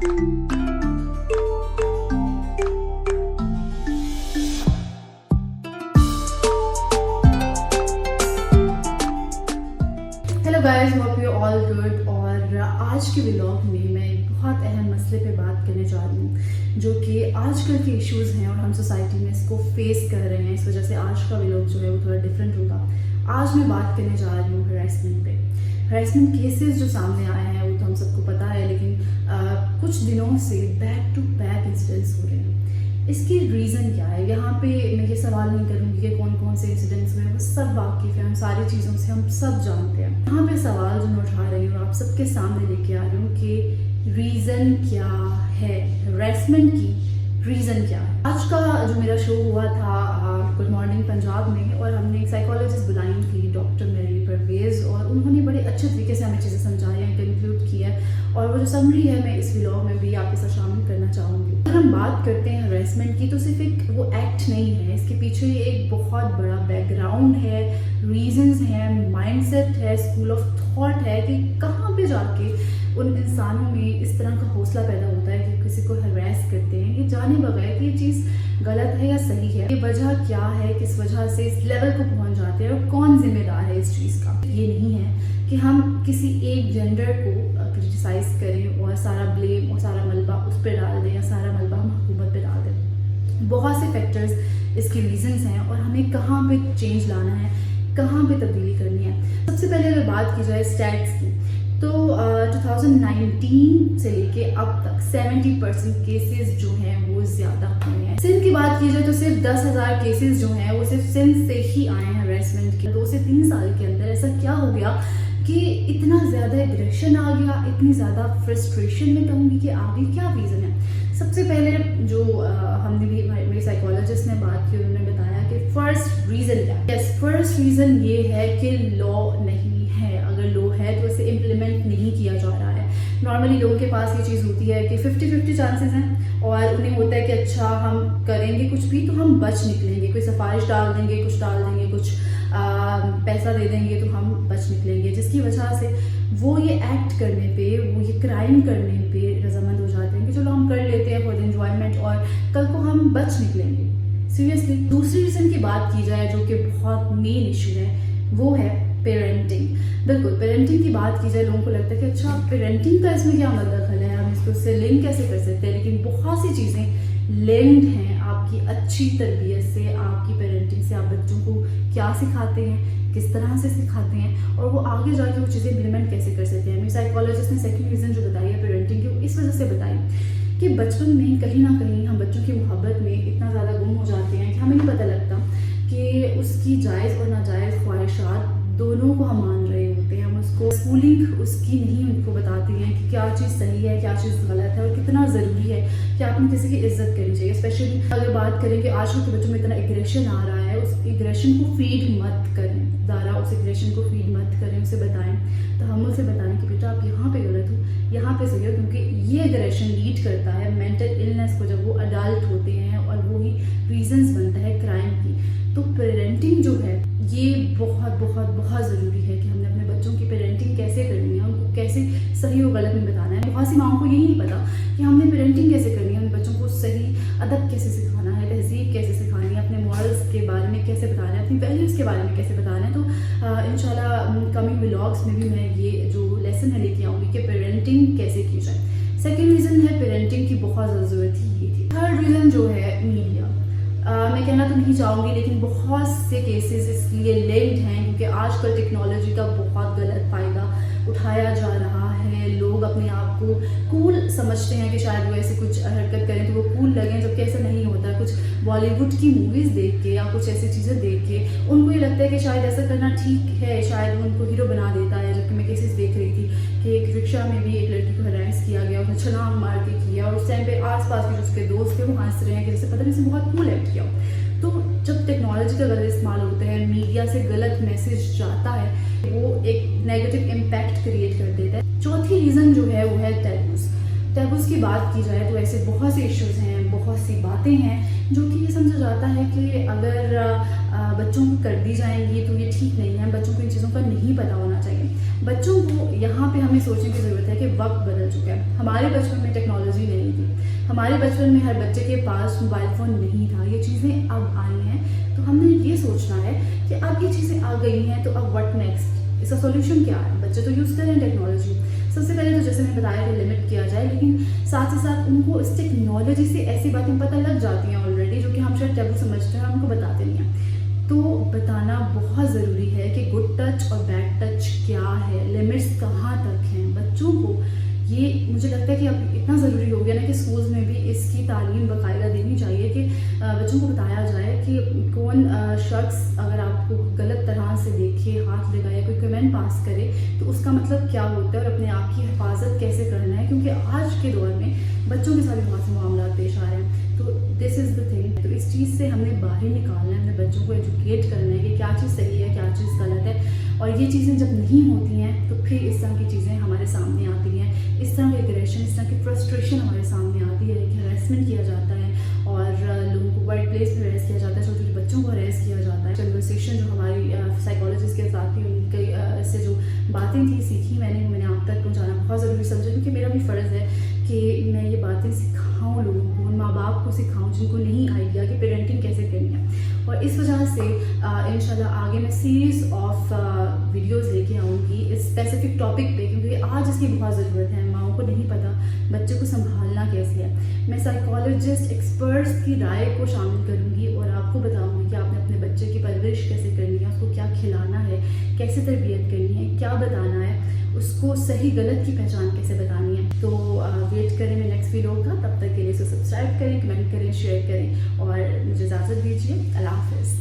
Hello guys, hope you all good. और आज के व्लॉग में मैं एक बहुत अहम मसले पे बात करने जा रही हूँ, जो कि आजकल के इश्यूज़ हैं और हम सोसाइटी में इसको फेस कर रहे हैं। इस वजह से आज का व्लॉग जो है वो थोड़ा डिफरेंट होगा। आज मैं बात करने जा रही हूँ हरासमेंट पे। हरासमेंट केसेस जो सामने आए हैं वो तो हम सबको पता है, लेकिन कुछ दिनों से बैक टू बैक इंसिडेंट्स हो रहे हैं। इसकी रीज़न क्या है? यहाँ पे मैं ये सवाल नहीं करूँगी कि कौन कौन से इंसिडेंट्स हुए हैं, वो सब वाकिफ़ है, हम सारी चीज़ों से हम सब जानते हैं। यहाँ पे सवाल जो मैं उठा रही हूँ और आप सबके सामने लेके आ रही हूँ कि रीज़न क्या है, हरासमेंट की रीज़न क्या है। आज का जो मेरा शो हुआ था गुड मॉर्निंग पंजाब में, और हमने एक साइकोलॉजिस्ट बुलाई थी, डॉक्टर मेरी परवेज़, और उन्होंने बड़े अच्छे तरीके से हमें चीज़ें समझाई हैं, कंक्लूड की है, और वो जो समरी है मैं इस व्लॉग में भी आपके साथ शामिल करना चाहूँगी। अगर हम बात करते हैं हरासमेंट की, तो सिर्फ एक वो एक्ट नहीं है, इसके पीछे एक बहुत बड़ा बैकग्राउंड है, रीजंस हैं, माइंडसेट है, स्कूल ऑफ थॉट है कि कहाँ पे जाके उन इंसानों में इस तरह का हौसला पैदा होता है कि किसी को हरास करते हैं, ये जाने बगैर कि ये चीज़ गलत है या सही है, ये वजह क्या है, किस वजह से इस लेवल को पहुंच जाते हैं और कौन जिम्मेदार है इस चीज़ का। ये नहीं है कि हम किसी एक जेंडर को क्रिटिसाइज करें और सारा ब्लेम और सारा मलबा उस पर डाल दें या सारा मलबा हम हुकूमत पे डाल दें। बहुत से फैक्टर्स इसके रीजंस हैं और हमें कहाँ पे चेंज लाना है, कहाँ पे तब्दीली करनी है। सबसे पहले अगर बात की जाए स्टैट्स की, तो 2019 से लेके अब तक 70% केसेस जो हैं वो ज़्यादा हुए हैं। सिंध की बात की जाए तो सिर्फ 10,000 केसेस जो हैं वो सिर्फ सिंध से ही आए हैं हरासमेंट के। 2 से 3 साल के अंदर ऐसा क्या हो गया कि इतना ज़्यादा एग्रेशन आ गया, इतनी ज़्यादा फ्रस्ट्रेशन में कहूँगी कि आगे क्या रीज़न है। सबसे पहले जो हमने भी मेरी साइकोलॉजिस्ट ने बात की, उन्होंने बताया कि फर्स्ट रीज़न क्या है। यस, फर्स्ट रीज़न ये है कि लॉ नहीं है। अगर लॉ है तो इसे इम्प्लीमेंट नहीं किया जा रहा है। नॉर्मली लोगों के पास ये चीज़ होती है कि 50-50 चांसेस हैं और उन्हें होता है कि अच्छा हम करेंगे कुछ भी तो हम बच निकलेंगे, कोई सिफारिश डाल देंगे, कुछ डाल देंगे, कुछ पैसा दे देंगे तो हम बच निकलेंगे, जिसकी वजह से वो ये एक्ट करने पे, वो ये क्राइम करने पे रजामंद हो जाते हैं कि चलो हम कर लेते हैं फॉर द एंजॉयमेंट और कल को हम बच निकलेंगे। सीरियसली दूसरी रीज़न की बात की जाए जो कि बहुत मेन इशू है, वो है पेरेंटिंग। बिल्कुल, पेरेंटिंग की बात की जाए, लोगों को लगता है कि अच्छा पेरेंटिंग का इसमें क्या दखल है, हम इसको लिंक कैसे कर सकते हैं, लेकिन बहुत सी चीज़ें लिंक्ड हैं आपकी अच्छी तरबियत से, आपकी पेरेंटिंग से। आप बच्चों को क्या सिखाते हैं, किस तरह से सिखाते हैं और वो आगे जाके वो चीज़ें इम्प्लीमेंट कैसे कर सकते हैं। मेरी साइकोलॉजिस्ट ने सेकंड रीज़न जो बताई है पेरेंटिंग की, वो इस वजह से बताई कि बचपन में कहीं ना कहीं हम बच्चों की मोहब्बत में इतना ज़्यादा गुम हो जाते हैं कि हमें नहीं पता लगता कि उसकी जायज़ और नाजायज़ ख्वाहिशात दोनों को हम मान रहे होते हैं। हम उसको स्कूलिंग उसकी नहीं उनको बताते हैं कि क्या चीज़ सही है, क्या चीज़ गलत है और कितना ज़रूरी है कि आपने किसी की इज्जत करनी चाहिए। स्पेशली अगर बात करें कि आजकल के बच्चों में इतना एग्रेशन आ रहा है, उस एग्रेशन को फीड मत करें, ज़रा उस एग्रेशन को फीड मत करें, उसे बताएं, तो हम उसे बताएं कि बेटा आप यहाँ पे गलत हो, यहाँ पे सही हो, क्योंकि ये एग्रेशन लीड करता है मेंटल इलनेस को जब वो अडल्ट होते हैं और वही रीजंस बनता है क्राइम की। तो पेरेंटिंग जो है ये बहुत बहुत बहुत ज़रूरी है कि हमने अपने बच्चों की पेरेंटिंग कैसे करनी है, उनको कैसे सही और गलत में बताना है। बहुत सी माओं को यही नहीं पता कि हमने पेरेंटिंग कैसे करनी है, अपने बच्चों को सही अदब कैसे सिखाना है, तहजीब कैसे सिखानी है, अपने मॉरल्स के बारे में कैसे बताना है, अपनी वैल्यूज़ के बारे में कैसे बताना है। तो इंशाल्लाह कमिंग व्लॉग्स में भी मैं ये जो लेसन है लेके आऊँगी कि पेरेंटिंग कैसे की जाए। सेकेंड रीज़न है पेरेंटिंग की बहुत ज़्यादा ज़रूरत ही ये थी। थर्ड रीज़न जो है मीडिया। मैं कहना तो नहीं चाहूँगी, लेकिन बहुत से केसेस इसलिए लिंक्ड हैं क्योंकि आजकल टेक्नोलॉजी का बहुत गलत फ़ायदा उठाया जा रहा है। लोग अपने आप को कूल समझते हैं कि शायद वो ऐसे कुछ हरकत करें तो वो कूल लगें, जबकि ऐसा नहीं होता। कुछ बॉलीवुड की मूवीज़ देख के या कुछ ऐसी चीज़ें देख के उनको ये लगता है कि शायद ऐसा करना ठीक है, शायद वो उनको हीरो बना देता है। जबकि मैं केसेस देख रही थी कि एक रिक्शा में भी एक लड़की को हरास किया गया, उसने छलांग मार के किया और उस टाइम पे आसपास के जो उसके दोस्त थे वो हंस रहे हैं कि जैसे पता नहीं से बहुत कूल एक्ट किया। तो जब टेक्नोलॉजी का गलत इस्तेमाल होता है, मीडिया से गलत मैसेज जाता है, वो एक नेगेटिव इम्पैक्ट क्रिएट कर देता है। चौथी रीज़न जो है वो है टैबूज़। टैबूज़ की बात की जाए तो ऐसे बहुत से इश्यूज़ हैं, बहुत सी बातें हैं जो कि ये समझा जाता है कि अगर बच्चों को कर दी जाएंगी तो ये ठीक नहीं है, बच्चों को इन चीज़ों का नहीं पता होना चाहिए। बच्चों को यहाँ पे हमें सोचने की ज़रूरत है कि वक्त बदल चुका है। हमारे बचपन में टेक्नोलॉजी ہمارے بچپن میں ہر بچے کے پاس موبائل فون نہیں تھا، یہ چیزیں اب آئی ہیں، تو ہم نے یہ سوچنا ہے کہ اب یہ چیزیں آ گئی ہیں تو اب وٹ نیکسٹ، اس کا سولوشن کیا ہے؟ بچے تو یوز کریں ٹیکنالوجی، سب سے پہلے تو جیسے میں بتایا کہ لمٹ کیا جائے، لیکن ساتھ ہی ساتھ ان کو اس ٹیکنالوجی سے ایسی باتیں پتہ لگ جاتی ہیں آلریڈی جو کہ ہم شاید ٹیبو سمجھتے ہیں اور ان کو بتاتے نہیں ہیں، تو بتانا بہت ضروری ہے کہ گڈ ٹچ اور بیڈ ٹچ کیا ہے، لمٹس کہاں تک ہیں بچوں کو۔ یہ مجھے لگتا ہے کہ اب اتنا ضروری ہو گیا نا کہ اسکولز میں بھی اس کی تعلیم باقاعدہ دینی چاہیے کہ بچوں کو بتایا جائے کہ کون شخص اگر آپ کو غلط طرح سے دیکھے، ہاتھ لگائے، کوئی کمنٹ پاس کرے تو اس کا مطلب کیا ہوتا ہے اور اپنے آپ کی حفاظت کیسے کرنا ہے، کیونکہ آج کے دور میں بچوں کے ساتھ بہت سے معاملات پیش آ رہے ہیں، تو دس از دا تھنگ۔ تو اس چیز سے ہم نے باہر نکالنا ہے، اپنے بچوں کو ایجوکیٹ کرنا ہے کہ کیا چیز صحیح ہے، کیا چیز غلط ہے، اور یہ چیزیں جب نہیں ہوتی ہیں تو پھر اس طرح کی چیزیں ہمارے سامنے آتی ہیں، اس طرح کے اگریشن، اس طرح کی فرسٹریشن ہمارے سامنے آتی ہے کہ ہراسمنٹ کیا جاتا ہے اور لوگوں کو ورک پلیس پہ ہراس کیا جاتا ہے، چھوٹے چھوٹے بچوں کو ہراس کیا جاتا ہے۔ کنورسیشن جو ہماری سائیکالوجسٹ کے ساتھ تھی، ان کے سے جو باتیں تھیں سیکھی میں نے آپ تک پہنچانا بہت ضروری سمجھا، کیونکہ میرا بھی فرض ہے کہ میں یہ باتیں سکھاؤں لوگوں کو، ان ماں باپ کو سکھاؤں جن کو نہیں آئیڈیا کہ پیرنٹنگ کیسے کرنی ہے۔ اور اس وجہ سے انشاءاللہ آگے میں سیریز آف ویڈیوز لے کے آؤں گی اس اسپیسیفک ٹاپک پہ، کیونکہ آج اس کی بہت ضرورت ہے، ماؤں کو نہیں پتہ بچے کو سنبھالنا کیسے ہے۔ میں سائیکالوجسٹ ایکسپرٹس کی رائے کو شامل کروں گی اور آپ کو بتاؤں گی کہ آپ نے اپنے بچے کی پرورش کیسے کرنی ہے، اس کو کیا کھلانا ہے، کیسے تربیت کرنی ہے، کیا بتانا ہے، اس کو صحیح غلط کی پہچان کیسے بتانی ہے۔ تو ویٹ کریں میں نیکسٹ ویڈیو کا، تب تک کے لیے اسے سبسکرائب کریں، کمنٹ کریں، شیئر کریں اور مجھے اجازت دیجیے۔ اللہ حافظ۔